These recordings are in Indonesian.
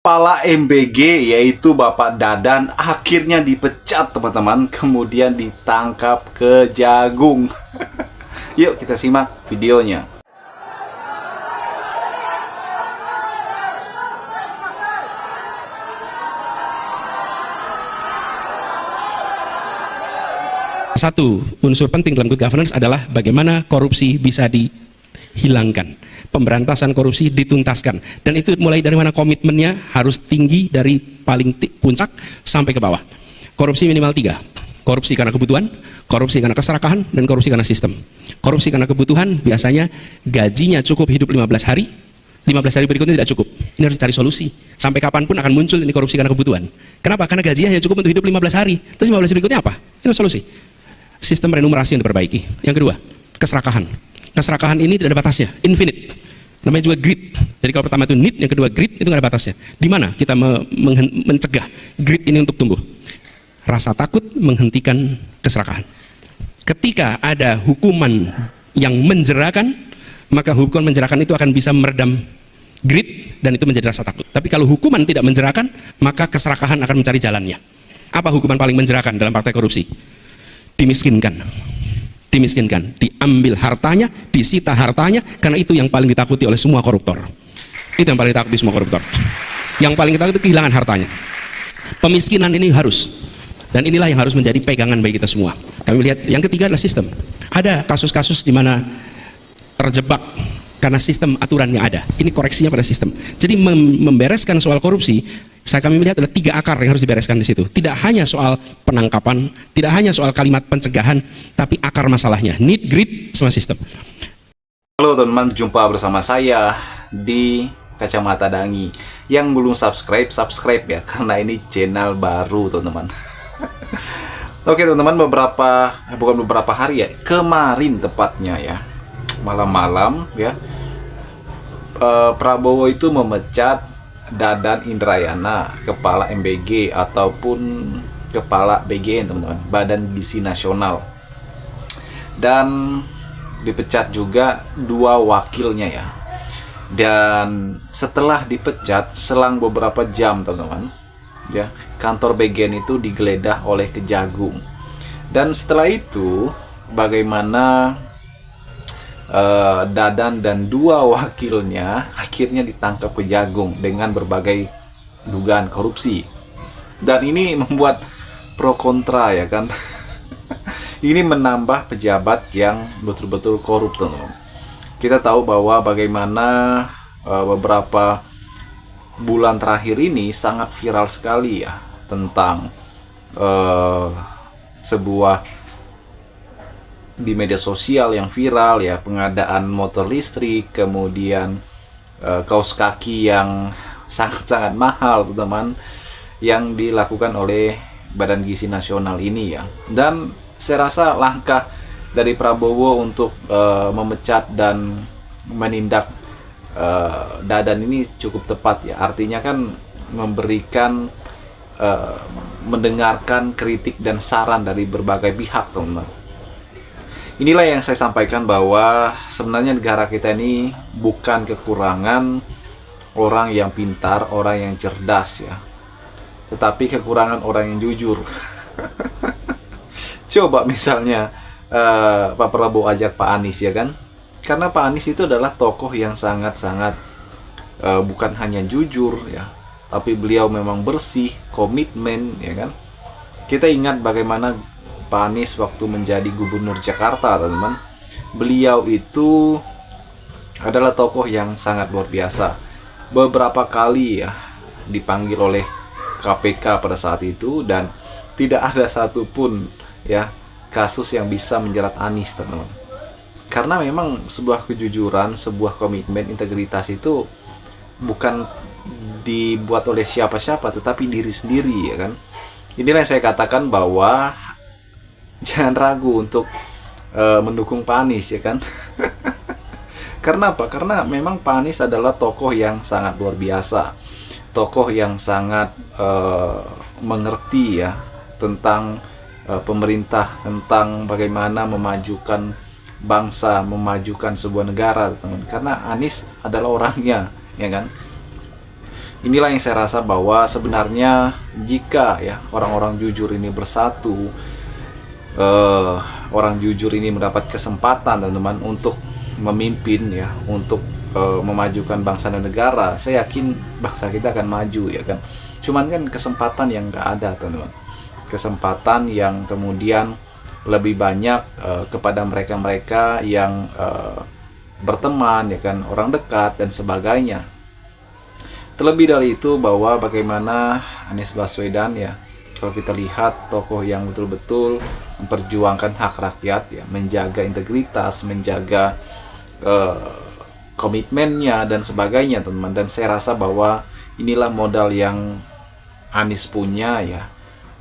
Kepala MBG yaitu Bapak Dadan akhirnya dipecat teman-teman, kemudian ditangkap Kejagung. Yuk kita simak videonya. Satu unsur penting dalam good governance adalah bagaimana korupsi bisa dihilangkan, pemberantasan korupsi dituntaskan, dan itu mulai dari mana komitmennya harus tinggi dari paling puncak sampai ke bawah. Korupsi minimal 3, korupsi karena kebutuhan, korupsi karena keserakahan, dan korupsi karena sistem. Korupsi karena kebutuhan biasanya gajinya cukup hidup 15 hari, 15 hari berikutnya tidak cukup. Ini harus cari solusi. Sampai kapanpun akan muncul ini korupsi karena kebutuhan. Kenapa? Karena gajinya hanya cukup untuk hidup 15 hari. Terus 15 hari berikutnya apa? Ini solusi. Sistem remunerasi yang diperbaiki. Yang kedua, keserakahan. Keserakahan ini tidak ada batasnya, infinite. Namanya juga greed. Jadi kalau pertama itu need, yang kedua greed, itu nggak ada batasnya. Di mana kita mencegah greed ini untuk tumbuh? Rasa takut menghentikan keserakahan. Ketika ada hukuman yang menjerakan, maka hukuman menjerakan itu akan bisa meredam greed dan itu menjadi rasa takut. Tapi kalau hukuman tidak menjerakan, maka keserakahan akan mencari jalannya. Apa hukuman paling menjerakan dalam praktek korupsi? Dimiskinkan, diambil hartanya, disita hartanya, karena itu yang paling ditakuti oleh semua koruptor. Itu yang paling ditakuti semua koruptor. Yang paling ditakuti itu kehilangan hartanya. Pemiskinan ini harus, dan inilah yang harus menjadi pegangan bagi kita semua. Kami lihat yang ketiga adalah sistem. Ada kasus-kasus di mana terjebak karena sistem aturan yang ada. Ini koreksinya pada sistem. Jadi membereskan soal korupsi, kami melihat ada 3 akar yang harus dibereskan di situ. Tidak hanya soal penangkapan, tidak hanya soal kalimat pencegahan, tapi akar masalahnya, need, greed, sama sistem. Halo teman-teman, jumpa bersama saya di Kacamata Dangi. Yang belum subscribe ya, karena ini channel baru teman-teman. Oke teman-teman, bukan beberapa hari ya, kemarin tepatnya ya, malam-malam ya, Prabowo itu memecat Dadan Indrayana, kepala MBG ataupun kepala BGN teman-teman, Badan Gizi Nasional, dan dipecat juga 2 wakilnya ya. Dan setelah dipecat, selang beberapa jam teman-teman ya, kantor BGN itu digeledah oleh Kejagung. Dan setelah itu bagaimana Dadan dan 2 wakilnya akhirnya ditangkap Kejagung dengan berbagai dugaan korupsi. Dan ini membuat pro kontra ya kan. Ini menambah pejabat yang betul-betul korup teman-teman. Kita tahu bahwa bagaimana beberapa bulan terakhir ini sangat viral sekali ya tentang sebuah di media sosial yang viral ya, pengadaan motor listrik, kemudian kaos kaki yang sangat-sangat mahal teman-teman, yang dilakukan oleh Badan Gizi Nasional ini ya. Dan saya rasa langkah dari Prabowo untuk memecat dan menindak Dadan ini cukup tepat ya. Artinya kan memberikan mendengarkan kritik dan saran dari berbagai pihak teman-teman. Inilah yang saya sampaikan, bahwa sebenarnya negara kita ini bukan kekurangan orang yang pintar, orang yang cerdas ya, tetapi kekurangan orang yang jujur. Coba misalnya Pak Prabowo ajak Pak Anies ya kan, karena Pak Anies itu adalah tokoh yang sangat-sangat bukan hanya jujur ya, tapi beliau memang bersih, komitmen ya kan. Kita ingat bagaimana Pak Anies waktu menjadi gubernur Jakarta teman-teman, beliau itu adalah tokoh yang sangat luar biasa. Beberapa kali ya dipanggil oleh KPK pada saat itu, dan tidak ada satupun ya kasus yang bisa menjerat Anies teman-teman. Karena memang sebuah kejujuran, sebuah komitmen, integritas itu bukan dibuat oleh siapa-siapa, tetapi diri sendiri ya kan. Inilah yang saya katakan bahwa jangan ragu untuk mendukung Pak Anies ya kan. Karena apa? Karena memang Pak Anies adalah tokoh yang sangat luar biasa, tokoh yang sangat mengerti ya tentang pemerintah, tentang bagaimana memajukan bangsa, memajukan sebuah negara teman. Karena Anies adalah orangnya ya kan. inilah yang saya rasa bahwa sebenarnya jika ya orang-orang jujur ini bersatu, orang jujur ini mendapat kesempatan teman-teman untuk memimpin ya, untuk memajukan bangsa dan negara, saya yakin bangsa kita akan maju ya kan. Cuman kan kesempatan yang nggak ada teman-teman, kesempatan yang kemudian lebih banyak kepada mereka-mereka yang berteman ya kan, orang dekat dan sebagainya. Terlebih dari itu bahwa bagaimana Anies Baswedan ya, kalau kita lihat tokoh yang betul-betul memperjuangkan hak rakyat ya, menjaga integritas, menjaga komitmennya dan sebagainya teman-teman. Dan saya rasa bahwa inilah modal yang Anies punya ya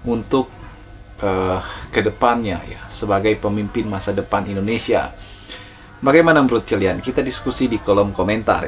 untuk kedepannya ya sebagai pemimpin masa depan Indonesia. Bagaimana menurut kalian? Kita diskusi di kolom komentar.